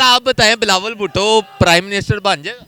आप बताएं Bilawal Bhutto prime minister बन जाएगा?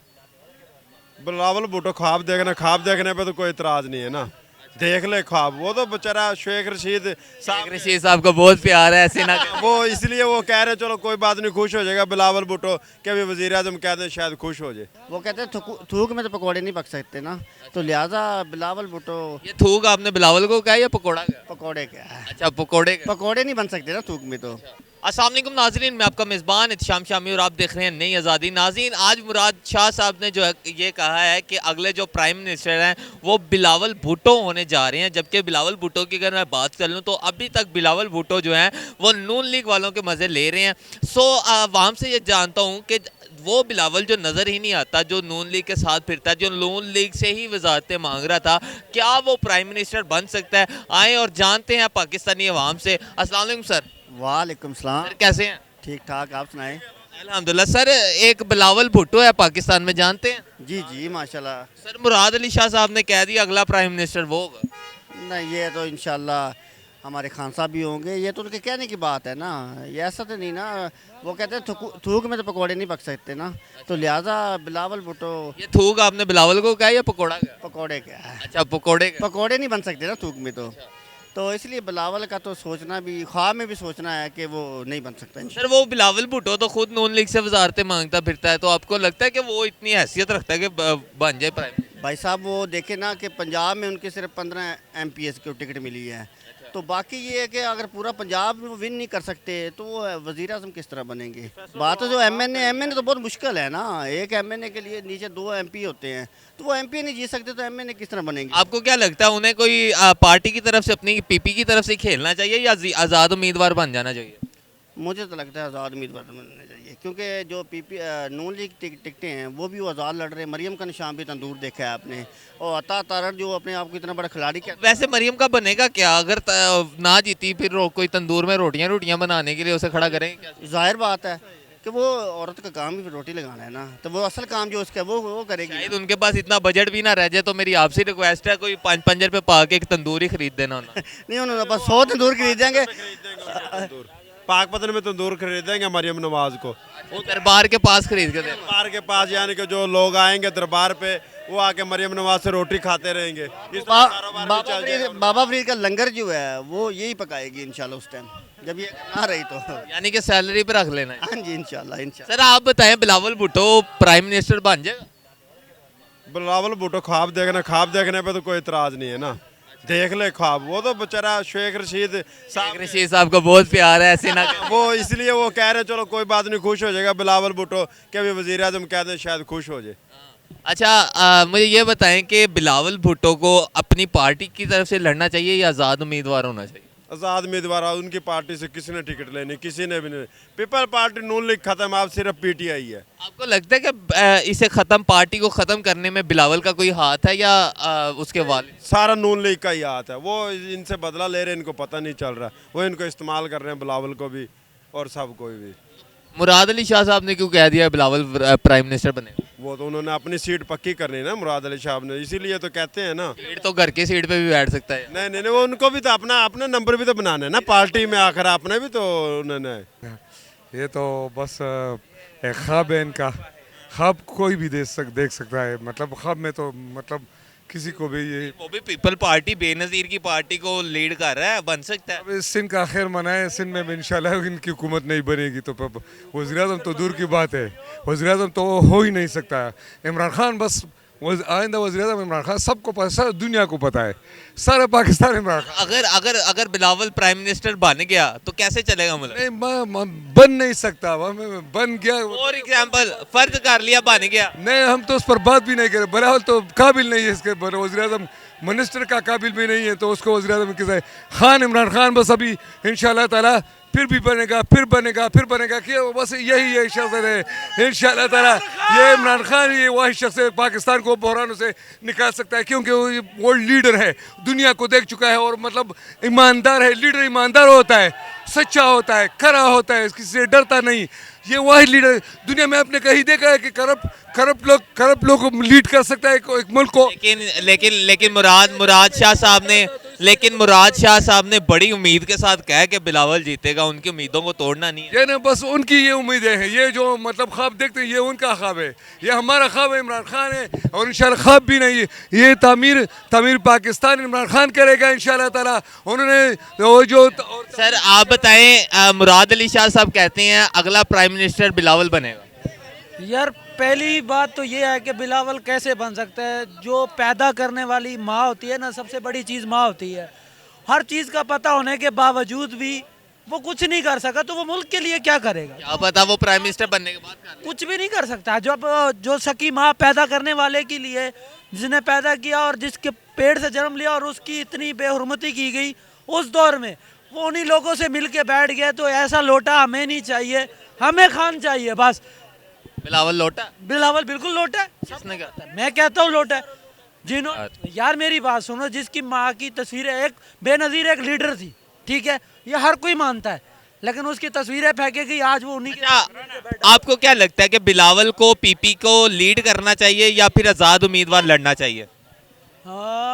बिलावल भुट्टो ख्वाब देखने पे तो कोई इतराज नहीं है ना। देख ले ख्वाब, वो तो बेचारा शेख रशीद साहब रशीद साहब को बहुत प्यार है, ऐसे ना करें। वो इसलिए वो कह रहे चलो कोई बात नहीं, खुश हो जाएगा बिलावल भुट्टो के भी वजीर आजम कहते हैं शायद खुश हो जाए। वो कहते हैं थूक में तो पकौड़े नहीं पक सकते ना, तो लिहाजा बिलावल भुट्टो ये थूक आपने बिलावल को कहा या पकोड़ा का? पकौड़े क्या है, अच्छा, पकोड़े का। पकौड़े नहीं बन सकते ना थूक में तो। अस्सलाम वालेकुम नाज़रीन, मैं आपका मेज़बान इत्शाम शामी और आप देख रहे हैं नई आज़ादी। नाज़रीन, आज मुराद शाह साहब ने जो है ये कहा है कि अगले जो प्राइम मिनिस्टर हैं वो बिलावल भुट्टो होने जा रहे हैं। जबकि बिलावल भुट्टो की अगर मैं बात कर लूँ तो अभी तक बिलावल भुट्टो जो हैं वो नून लीग वालों के मज़े ले रहे हैं। वहाँ से ये जानता हूँ कि वो बिलावल जो नज़र ही नहीं आता, जो नून लीग के साथ फिरता है, जो नून लीग से ही वजारतें मांग रहा था, क्या वो प्राइम मिनिस्टर बन सकता है? आए और जानते हैं पाकिस्तानी अवाम से। अस्सलाम वालेकुम सर। वालेकुम सलाम। सर कैसे हैं? ठीक ठाक, आप सुनाएं। अल्हम्दुलिल्लाह। सर, एक बिलावल भुट्टो है पाकिस्तान में, जानते हैं? जी जी माशाल्लाह। सर, मुराद अली शाह साहब ने कह दिया अगला प्राइम मिनिस्टर वो होगा। नहीं, ये तो इंशाल्लाह हमारे खान साहब भी होंगे, ये तो उनके कहने की बात है ना, ये ऐसा तो नहीं ना। वो कहते हैं थूक में तो पकौड़े नहीं पक सकते ना, तो लिहाजा बिलावल भुट्टो ये थूक आपने बिलावल को कहा या पकोड़ा का? पकौड़े क्या है, अच्छा, पकोड़े का। पकौड़े नहीं बन सकते ना थूक में तो इसलिए बिलावल का तो सोचना भी, ख्वाब में भी सोचना है कि वो नहीं बन सकता सर, वो बिलावल भुट्टो तो खुद नून लीग से वजारतें मांगता फिरता है, तो आपको लगता है कि वो इतनी हैसियत रखता है कि बन जाए प्राइम? भाई साहब, वो देखे ना कि पंजाब में उनके सिर्फ 15 MPS की टिकट मिली है, तो बाकी ये है कि अगर पूरा पंजाब विन नहीं कर सकते तो वो वज़ीर आज़म किस तरह बनेंगे। बात तो जो MNA तो बहुत मुश्किल है ना, एक MNA के लिए नीचे 2 MP होते हैं, तो वो MP नहीं जीत सकते तो MNA किस तरह बनेंगे। आपको क्या लगता है, उन्हें कोई पार्टी की तरफ से, अपनी पीपी की तरफ से खेलना चाहिए या आज़ाद उम्मीदवार बन जाना चाहिए? मुझे तो लगता है आज़ाद उम्मीदवार बनना चाहिए, क्योंकि जो नून लीग टिकटें हैं वो भी वो आज़ाद लड़ रहे हैं। मरियम का निशान भी तंदूर देखा है आपने, और अता तारड़ जो अपने आप को इतना बड़ा खिलाड़ी क्या। वैसे मरियम का बनेगा क्या अगर ना जीती? फिर कोई तंदूर में रोटियां बनाने के लिए उसे खड़ा करेंगे क्या? जाहिर बात है कि वो औरत का काम भी रोटी लगाना है ना, तो वो असल काम जो उसका वो करेगी। शायद उनके पास इतना बजट भी ना रह जाए, तो मेरी आपसे रिक्वेस्ट है कोई 5 रुपए पा के एक तंदूर ही खरीद देना उन्हें। नहीं, उन्होंने बस 100 तंदूर खरीद देंगे। पाकपतन में तंदूर खरीदेंगे मरियम नवाज को, वो दरबार के पास खरीद के दे। दरबार के पास, यानी कि जो लोग आएंगे दरबार पे वो आके मरियम नवाज से रोटी खाते रहेंगे। इस तरह कारोबार भी चल जाएगा। बाबा फरीद का लंगर जो है वो यही पकाएगी इंशाल्लाह उस टाइम, जब ये ना रही तो। यानी कि सैलरी पे रख लेना है। हाँ जी, इंशाल्लाह। सर, आप बताएं बिलावल भुट्टो प्राइम मिनिस्टर बन जाएगा? बिलावल भुट्टो ख्वाब देखने पे तो कोई इतराज नहीं है ना। देख ले ख्वाब, वो तो बेचारा शेख रशीद साहब रशीद साहब को बहुत प्यार है, ऐसे ना करें। वो इसलिए वो कह रहे चलो कोई बात नहीं, खुश हो जाएगा बिलावल भुट्टो के भी वजीर आजम कहते हैं शायद खुश हो जाए। अच्छा, मुझे ये बताएं कि बिलावल भुट्टो को अपनी पार्टी की तरफ से लड़ना चाहिए या आज़ाद उम्मीदवार होना चाहिए? आज़ाद उम्मीदवार, उनकी पार्टी से किसी ने टिकट लेनी, किसी ने भी नहीं। पीपल पार्टी नून लीग खत्म, आप सिर्फ PTI है। आपको लगता है कि इसे खत्म, पार्टी को खत्म करने में बिलावल का कोई हाथ है या उसके वालिद? सारा नून लीग का ही हाथ है, वो इनसे बदला ले रहे हैं, इनको पता नहीं चल रहा, वो इनको इस्तेमाल कर रहे हैं, बिलावल को भी और सब कोई भी। मुराद अली शाह साहब ने क्यों कह दिया बिलावल प्राइम मिनिस्टर बने? वो तो उन्होंने अपनी सीट पक्की करनी है ना, मुराद अली साहब ने, इसीलिए तो कहते हैं ना। सीट तो घर की सीट पे भी बैठ सकता है। नहीं नहीं नहीं, वो उनको भी तो अपना अपना नंबर भी तो बनाना है ना पार्टी में, आखिर आपने भी तो उन्होंने। ये तो बस एक ख्वाब है इनका, ख्वाब कोई भी देख सकता है, मतलब ख्वाब में तो मतलब किसी को भी ये। वो भी पीपल पार्टी बेनज़ीर की पार्टी को लीड कर रहा है, बन सकता है। अब इस सिंध का खैर मनाए, सिंध में भी इंशाल्लाह इनकी हुकूमत नहीं बनेगी तो वज़ीर आज़म तो दूर की बात है, वज़ीर आज़म तो हो ही नहीं सकता। इमरान खान बस आइंदा वज़ीर आज़म इमरान खान, सबको पता, सारी दुनिया को पता है, सारा पाकिस्तान इमरान खान। अगर अगर अगर बिलावल प्राइम मिनिस्टर बन गया तो कैसे चलेगा मुल्क? नहीं, बन नहीं सकता, बन गया। फॉर एग्जाम्पल फर्ज कर लिया बन गया, नहीं, हम तो उस पर बात भी नहीं करें, बराबर तो काबिल नहीं है इसके, वज़ीर आज़म मिनिस्टर का काबिल भी नहीं है, तो उसको वज़ीर आज़म किसे खान, इमरान खान बस अभी इंशाल्लाह ताला फिर भी बनेगा, फिर बनेगा कि बस यही है शख्स है इंशाल्लाह ताला। ये इमरान खान ही वही शख्स है पाकिस्तान को बहरानों से निकाल सकता है, क्योंकि वो लीडर है, दुनिया को देख चुका है, और मतलब ईमानदार है। लीडर ईमानदार होता है, सच्चा होता है, खरा होता है, किसी से डरता नहीं। ये वही लीडर दुनिया में आपने कहीं देखा है कि करप्ट लोग लीड कर सकता है एक मुल्क को? लेकिन लेकिन लेकिन मुराद शाह साहब ने लेकिन मुराद शाह साहब ने बड़ी उम्मीद के साथ कहा कि बिलावल जीतेगा, उनकी उम्मीदों को तोड़ना नहीं है। ये ना बस उनकी ये उम्मीदें हैं, ये जो मतलब ख्वाब देखते हैं ये उनका ख्वाब है, ये हमारा ख्वाब है इमरान खान है, और इंशाल्लाह ख्वाब भी नहीं है, ये तामीर पाकिस्तान इमरान खान करेगा इंशाल्लाह ताला। उन्होंने वो जो सर आप बताएं, मुराद अली शाह साहब कहते हैं अगला प्राइम मिनिस्टर बिलावल बनेगा। यार पहली बात तो ये है कि बिलावल कैसे बन सकता है, जो पैदा करने वाली माँ होती है ना, सबसे बड़ी चीज़ माँ होती है। हर चीज़ का पता होने के बावजूद भी वो कुछ नहीं कर सका, तो वो मुल्क के लिए क्या करेगा? क्या पता वो प्राइम मिनिस्टर बनने के बाद कर ले। कुछ भी नहीं कर सकता। जो सकी माँ पैदा करने वाले के लिए, जिसने पैदा किया और जिसके पेट से जन्म लिया और उसकी इतनी बेहुरमती की गई उस दौर में, वो उन्हीं लोगों से मिल के बैठ गया। तो ऐसा लोटा हमें नहीं चाहिए, हमें खान चाहिए बस। बिलावल लौटा, बिलावल बिल्कुल लोटा है, किसने कहा? मैं कहता हूँ लोटा है। जिन्होंने, यार मेरी बात सुनो, जिसकी माँ की तस्वीरें, एक बेनज़ीर एक लीडर थी, ठीक है, ये हर कोई मानता है, लेकिन उसकी तस्वीरें फेंके गई, आज वो उन्हीं के। आपको क्या लगता है कि बिलावल को पीपी को लीड करना चाहिए या फिर आज़ाद उम्मीदवार लड़ना चाहिए?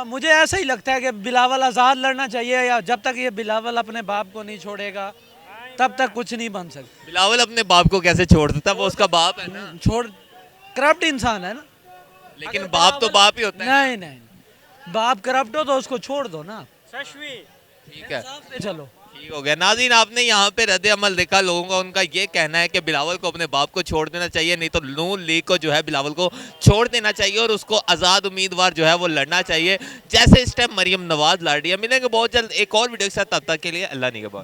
मुझे ऐसा ही लगता है कि बिलावल आज़ाद लड़ना चाहिए, या जब तक ये बिलावल अपने बाप को नहीं छोड़ेगा तब तक कुछ नहीं बन सकता। बिलावल अपने बाप को कैसे छोड़ देता, वो उसका बाप है ना। छोड़, करप्ट इंसान है ना। लेकिन अगर बाप तो बाप ही होता है। नहीं नहीं, बाप करप्ट हो तो उसको छोड़ दो ना। ठीक है, इंसाफ से चलो। ठीक हो गया। नाज़रीन आपने यहाँ पे रद्द अमल देखा लोगों का, उनका ये कहना है कि बिलावल को अपने बाप को छोड़ देना चाहिए, नहीं तो नून लीग को जो है बिलावल को छोड़ देना चाहिए और उसको आज़ाद उम्मीदवार जो है वो लड़ना चाहिए, जैसे इस टाइम मरियम नवाज लड़ रही है। मिलेंगे बहुत जल्द एक और वीडियो के साथ, तब तक के लिए अल्लाह निगहबान।